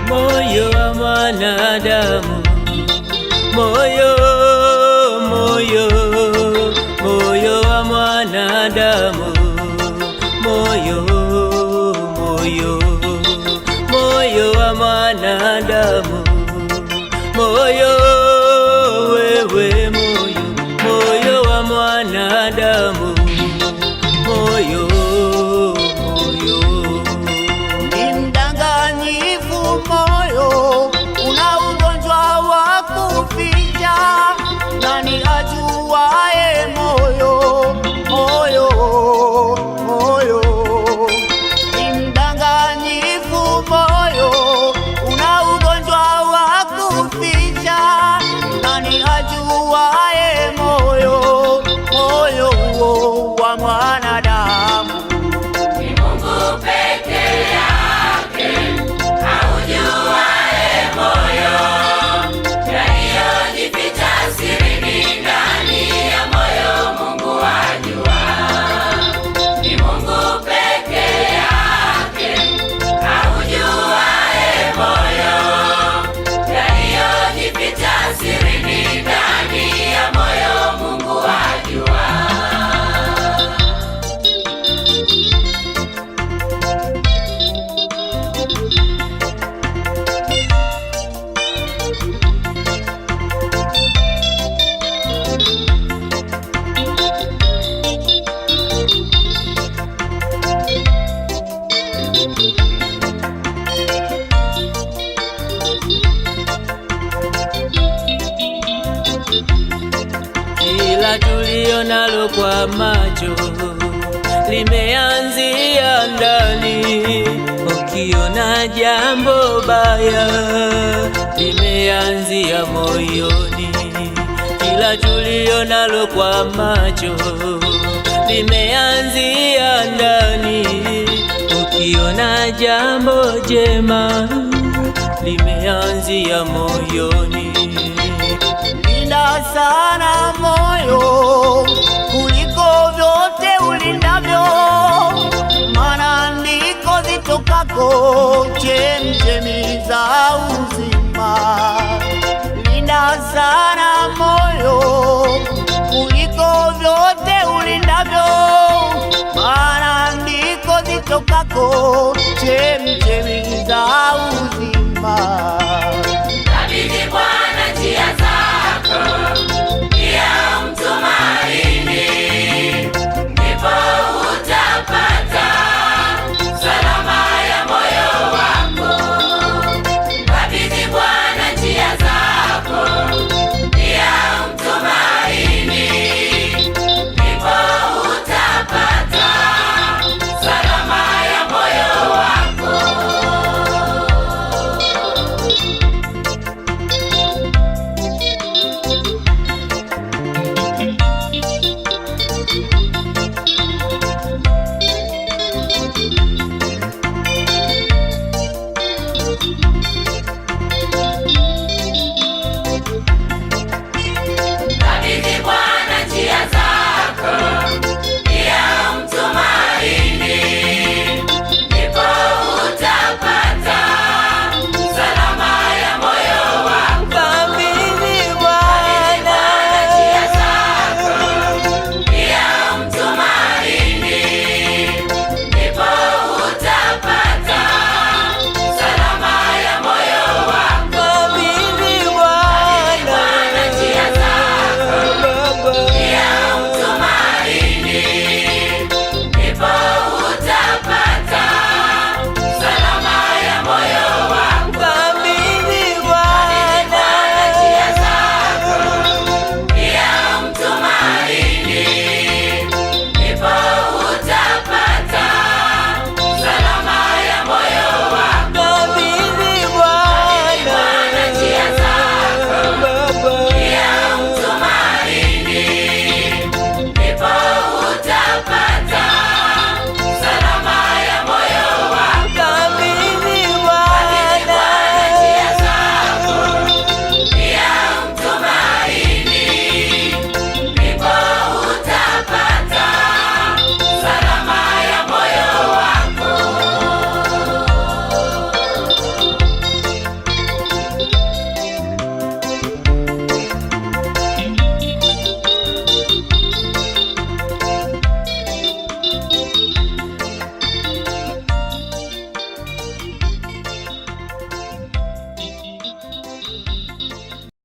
Moyo wa mwanadamu, moyo wa mwanadamu, moyo wa mwanadamu, moyo wewe, moyo wa mwanadamu, moyo ni mdanganyifu. Moyo una ugonjwa wa kuficha, nani ajuaye moyo? Moyo ni mdanganyifu. Moyo una ugonjwa wa kuficha, nani ajuaye moyo? Moyo wa mwanadamu ni Mungu peke yake aujuaye moyo, yaliyojificha sirini ndani ya moyo Mungu ajua. Ni Mungu peke yake aujuaye moyo, yaliyojificha sirini ndani ya moyo Mungu ajua. Kila tulio nalo kwa macho limeanzia ndani. Ukiona jambo baya limeanzia moyoni. Kila tulio nalo kwa macho limeanzia ndani. Ukiona jambo jema limeanzia moyoni. Linda sana moyo kuliko vyote ulindavyo, maana ndiko zitokako chemchemi za uzima. Linda sana